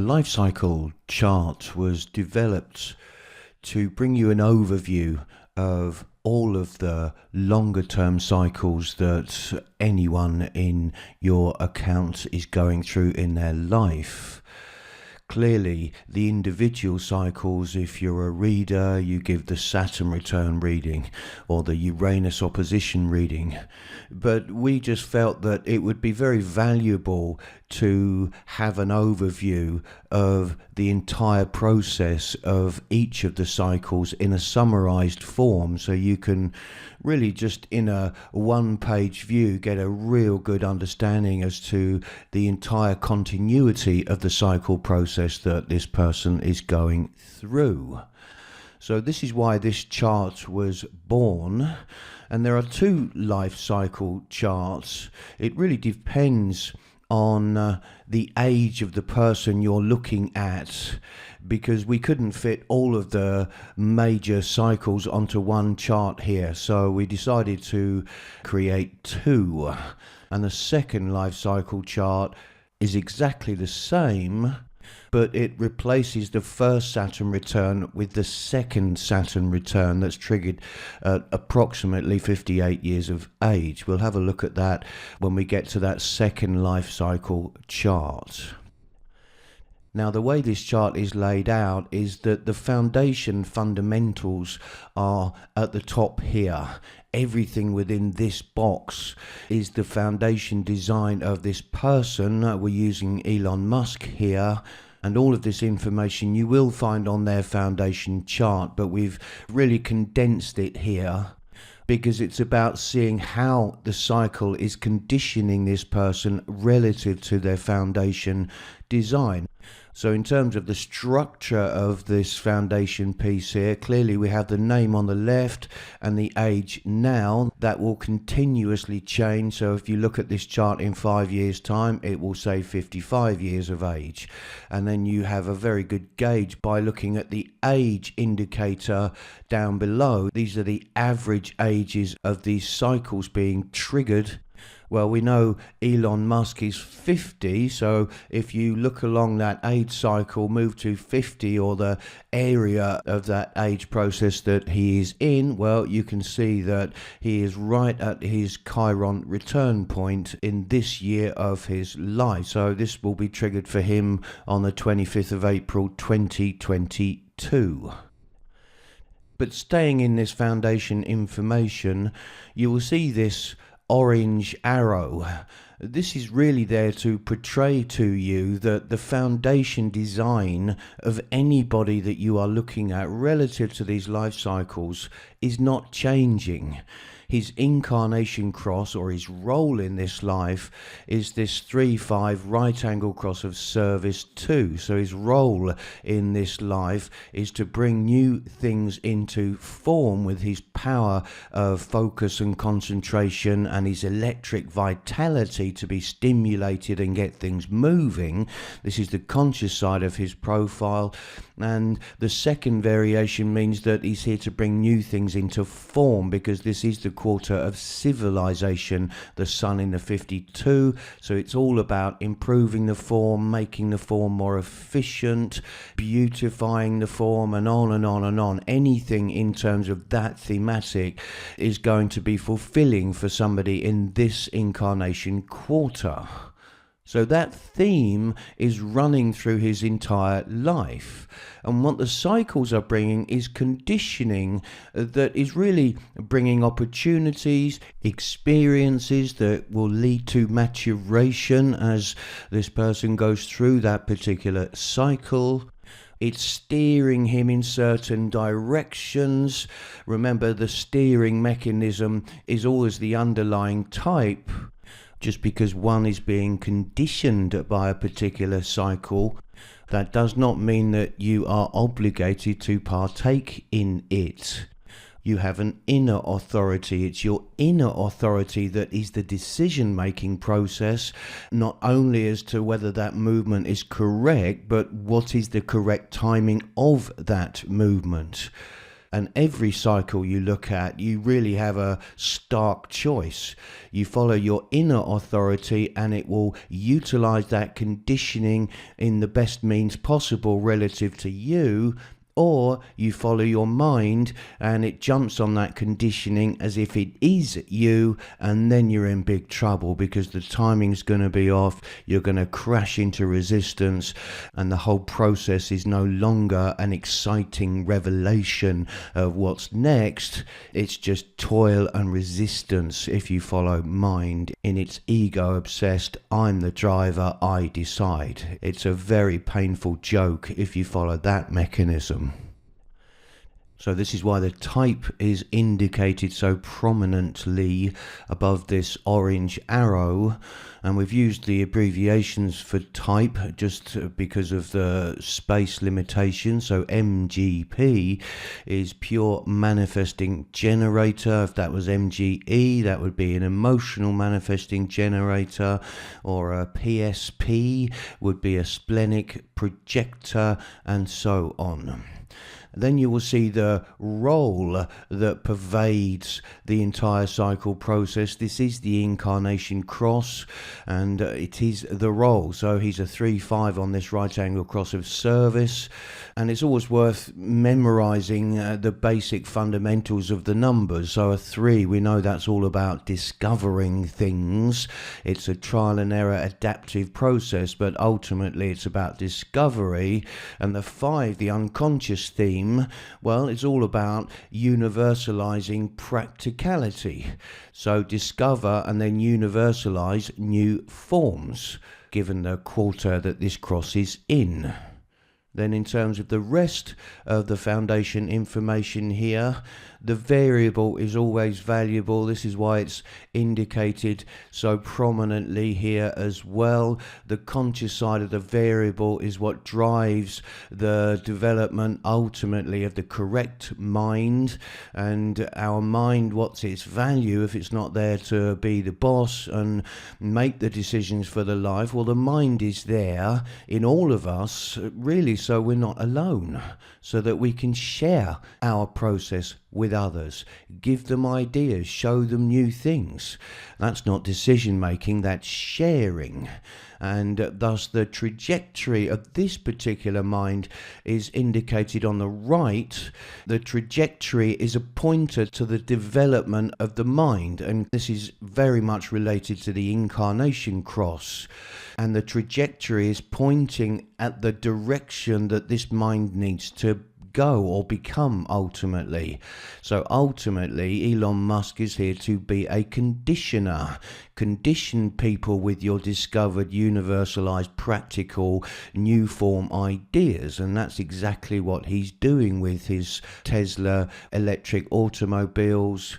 life cycle chart was developed to bring you an overview of all of the longer term cycles that anyone in your account is going through in their life. Clearly, the individual cycles, if you're a reader, you give the Saturn return reading or the Uranus opposition reading. But we just felt that it would be very valuable to have an overview of the entire process of each of the cycles in a summarized form, so you can really just in a one-page view get a real good understanding as to the entire continuity of the cycle process that this person is going through. So this is why this chart was born. And there are two life cycle charts. It really depends on the age of the person you're looking at, because we couldn't fit all of the major cycles onto one chart here, so we decided to create two. And the second life cycle chart is exactly the same, but it replaces the first Saturn return with the second Saturn return that's triggered at approximately 58 years of age. We'll have a look at that when we get to that second life cycle chart. Now, the way this chart is laid out is that the foundation fundamentals are at the top here. Everything within this box is the foundation design of this person. We're using Elon Musk here. And all of this information you will find on their foundation chart, but we've really condensed it here because it's about seeing how the cycle is conditioning this person relative to their foundation design. So in terms of the structure of this foundation piece here, clearly we have the name on the left and the age now. That will continuously change. So if you look at this chart in 5 years' time, it will say 55 years of age. And then you have a very good gauge by looking at the age indicator down below. These are the average ages of these cycles being triggered. Well, we know Elon Musk is 50, so if you look along that age cycle, move to 50 or the area of that age process that he is in, well, you can see that he is right at his Chiron return point in this year of his life. So this will be triggered for him on the 25th of April 2022. But staying in this foundation information, you will see this orange arrow. This is really there to portray to you that the foundation design of anybody that you are looking at relative to these life cycles is not changing. His incarnation cross, or his role in this life, is this 3-5 right angle cross of service 2. So his role in this life is to bring new things into form with his power of focus and concentration and his electric vitality to be stimulated and get things moving. This is the conscious side of his profile. And the second variation means that he's here to bring new things into form, because this is the quarter of civilization, the sun in the 52. So it's all about improving the form, making the form more efficient, beautifying the form, and on and on and on. Anything in terms of that thematic is going to be fulfilling for somebody in this incarnation quarter. So that theme is running through his entire life. And what the cycles are bringing is conditioning that is really bringing opportunities, experiences that will lead to maturation as this person goes through that particular cycle. It's steering him in certain directions. Remember, the steering mechanism is always the underlying type. Just because one is being conditioned by a particular cycle, that does not mean that you are obligated to partake in it. You have an inner authority. It's your inner authority that is the decision-making process, not only as to whether that movement is correct, but what is the correct timing of that movement. And every cycle you look at, you really have a stark choice. You follow your inner authority and it will utilize that conditioning in the best means possible relative to you, or you follow your mind and it jumps on that conditioning as if it is you, and then you're in big trouble because the timing's going to be off, you're going to crash into resistance, and the whole process is no longer an exciting revelation of what's next. It's just toil and resistance if you follow mind in its ego-obsessed, I'm the driver, I decide. It's a very painful joke if you follow that mechanism. So this is why the type is indicated so prominently above this orange arrow, and we've used the abbreviations for type just because of the space limitation. So MGP is pure manifesting generator. If that was MGE, that would be an emotional manifesting generator, or a PSP would be a splenic projector, and so on. Then you will see the role that pervades the entire cycle process. This is the incarnation cross, and it is the role. So he's a 3-5 on this right angle cross of service, and it's always worth memorizing the basic fundamentals of the numbers. So a 3, we know that's all about discovering things. It's a trial and error adaptive process, but ultimately it's about discovery. And the 5, the unconscious theme, well, it's all about universalizing practicality. So discover and then universalize new forms, given the quarter that this cross is in. Then in terms of the rest of the foundation information here, the variable is always valuable. This is why it's indicated so prominently here as well. The conscious side of the variable is what drives the development ultimately of the correct mind. And our mind, what's its value if it's not there to be the boss and make the decisions for the life? Well, the mind is there in all of us, really, so we're not alone, so that we can share our process with others, give them ideas, show them new things. That's not decision making, that's sharing. And thus the trajectory of this particular mind is indicated on the right. The trajectory is a pointer to the development of the mind, and this is very much related to the incarnation cross. And the trajectory is pointing at the direction that this mind needs to go or become ultimately. So ultimately Elon Musk is here to be a conditioner. Condition people with your discovered, universalized, practical, new form ideas, and that's exactly what he's doing with his Tesla electric automobiles,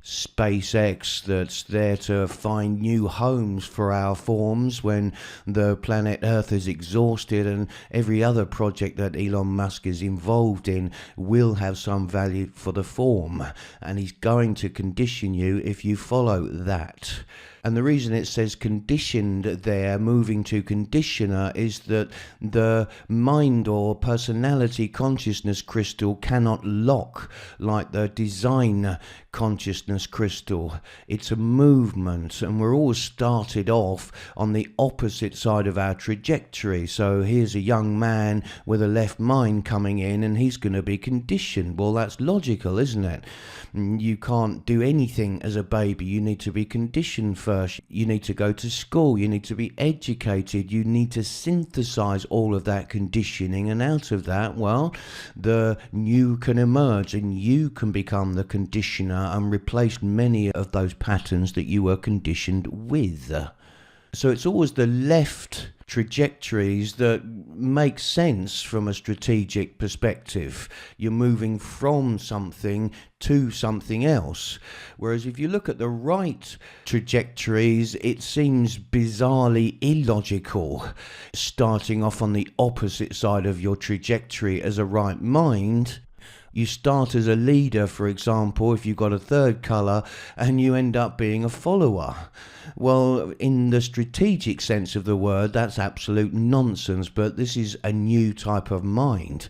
SpaceX that's there to find new homes for our forms when the planet Earth is exhausted, and every other project that Elon Musk is involved in will have some value for the form, and he's going to condition you if you follow that. And the reason it says conditioned there, moving to conditioner, is that the mind or personality consciousness crystal cannot lock like the design consciousness crystal. It's a movement, and we're all started off on the opposite side of our trajectory. So here's a young man with a left mind coming in, and he's going to be conditioned. Well, that's logical, isn't it? You can't do anything as a baby. You need to be conditioned first. You need to go to school. You need to be educated. You need to synthesize all of that conditioning, and out of that, well, the new can emerge, and you can become the conditioner and replace many of those patterns that you were conditioned with. So it's always the left trajectories that make sense from a strategic perspective. You're moving from something to something else. Whereas if you look at the right trajectories, it seems bizarrely illogical. Starting off on the opposite side of your trajectory as a right mind, you start as a leader, for example, if you've got a third colour, and you end up being a follower. Well, in the strategic sense of the word, that's absolute nonsense, but this is a new type of mind.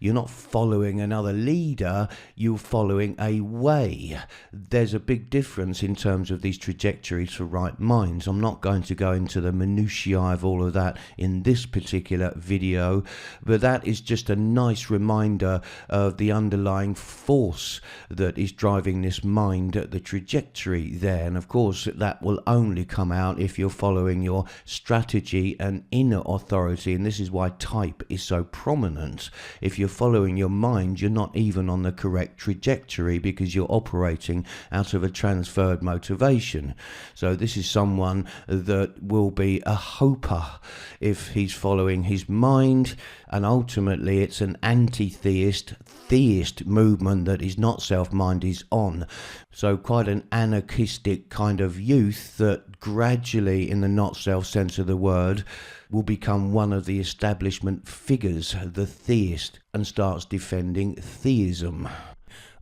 You're not following another leader, you're following a way. There's a big difference in terms of these trajectories for right minds. I'm not going to go into the minutiae of all of that in this particular video, but that is just a nice reminder of the underlying force that is driving this mind at the trajectory there. And of course, that will only come out if you're following your strategy and inner authority, and this is why type is so prominent. If you're following your mind, you're not even on the correct trajectory because you're operating out of a transferred motivation. So this is someone that will be a hoper if he's following his mind, and ultimately it's an anti-theist, theist movement that is not self-mind is on. So quite an anarchistic kind of youth that gradually, in the not self sense of the word, will become one of the establishment figures, the theist, and starts defending theism.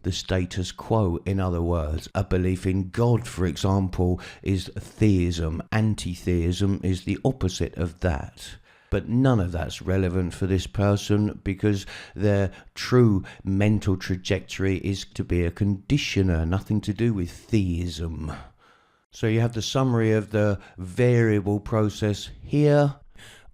The status quo, in other words. A belief in God, for example, is theism. Anti-theism is the opposite of that. But none of that's relevant for this person because their true mental trajectory is to be a conditioner, nothing to do with theism. So you have the summary of the variable process here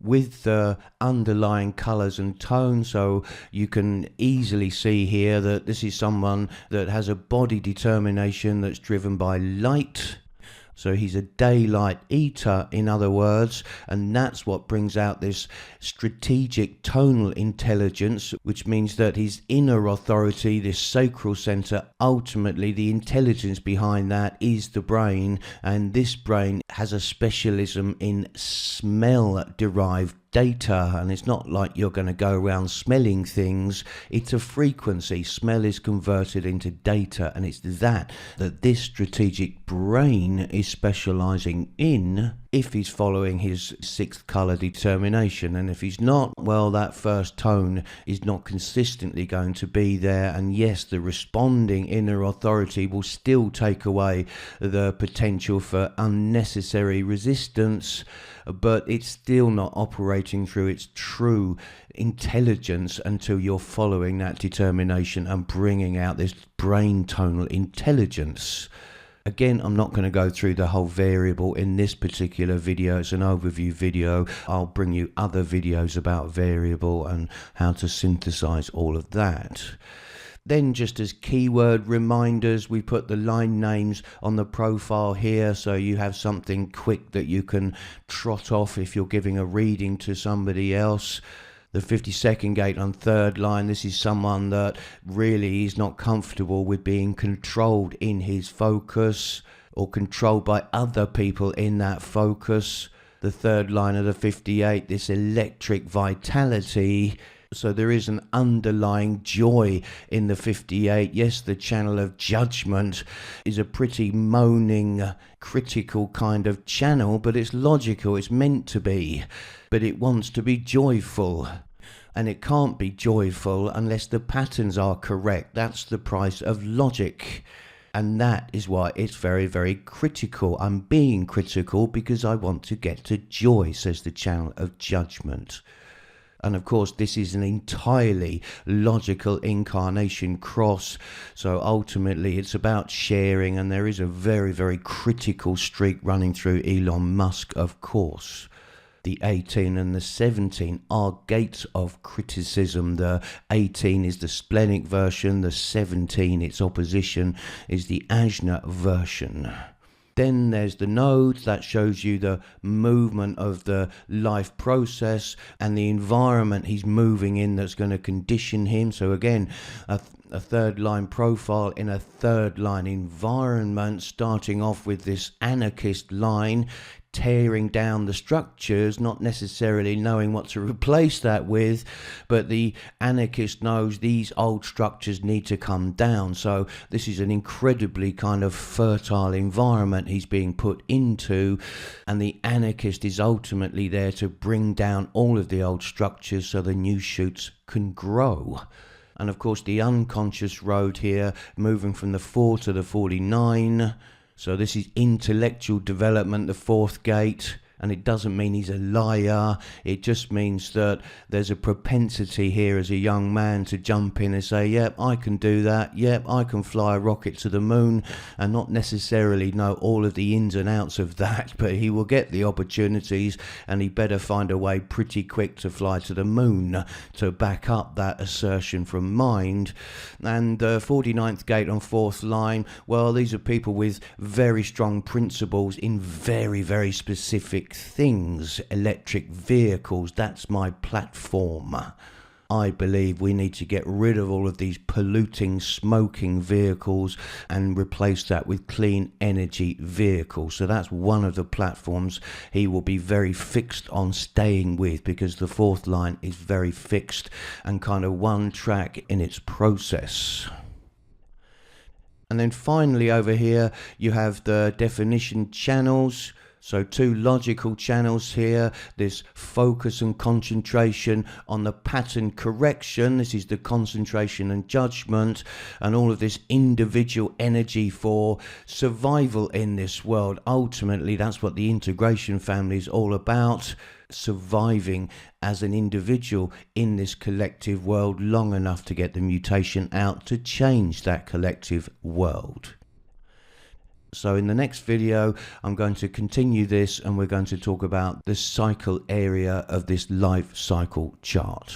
with the underlying colours and tones, so you can easily see here that this is someone that has a body determination that's driven by light. So he's a daylight eater, in other words, and that's what brings out this strategic tonal intelligence, which means that his inner authority, this sacral centre, ultimately the intelligence behind that is the brain, and this brain has a specialism in smell-derived data, and it's not like you're going to go around smelling things. It's a frequency. Smell is converted into data, and it's that this strategic brain is specializing in if he's following his sixth color determination. And if he's not, well, that first tone is not consistently going to be there, and yes, the responding inner authority will still take away the potential for unnecessary resistance, but it's still not operating through its true intelligence until you're following that determination and bringing out this brain tonal intelligence. Again, I'm not going to go through the whole variable in this particular video. It's an overview video. I'll bring you other videos about variable and how to synthesize all of that. Then, just as keyword reminders, we put the line names on the profile here, so you have something quick that you can trot off if you're giving a reading to somebody else. The 52nd gate on third line, this is someone that really is not comfortable with being controlled in his focus or controlled by other people in that focus. The third line of the 58, this electric vitality. So there is an underlying joy in the 58. Yes, the channel of judgment is a pretty moaning, critical kind of channel, but it's logical, it's meant to be. But it wants to be joyful. And it can't be joyful unless the patterns are correct. That's the price of logic. And that is why it's very, very critical. I'm being critical because I want to get to joy, says the channel of judgment. And of course, this is an entirely logical incarnation cross. So ultimately, it's about sharing. And there is a very, very critical streak running through Elon Musk, of course. The 18 and the 17 are gates of criticism. The 18 is the splenic version. The 17, its opposition, is the ajna version. Then there's the nodes, that shows you the movement of the life process and the environment he's moving in that's going to condition him. So again, a third line profile in a third line environment, starting off with this anarchist line, tearing down the structures, not necessarily knowing what to replace that with, but the anarchist knows these old structures need to come down. So this is an incredibly kind of fertile environment he's being put into, and the anarchist is ultimately there to bring down all of the old structures so the new shoots can grow. And of course the unconscious road here, moving from the 4 to the 49. So this is intellectual development, the fourth gate. And it doesn't mean he's a liar. It just means that there's a propensity here as a young man to jump in and say, yep, I can do that. Yep, I can fly a rocket to the moon, and not necessarily know all of the ins and outs of that, but he will get the opportunities, and he better find a way pretty quick to fly to the moon to back up that assertion from mind. And 49th gate on 4th line, well, these are people with very strong principles in very, very specific things. Electric vehicles, that's my platform. I believe we need to get rid of all of these polluting, smoking vehicles and replace that with clean energy vehicles. So that's one of the platforms he will be very fixed on staying with, because the 4th line is very fixed and kind of one track in its process. And then finally over here you have the definition channels. So 2 logical channels here, this focus and concentration on the pattern correction, this is the concentration and judgment, and all of this individual energy for survival in this world. Ultimately, that's what the integration family is all about, surviving as an individual in this collective world long enough to get the mutation out to change that collective world. So in the next video, I'm going to continue this, and we're going to talk about the cycle area of this life cycle chart.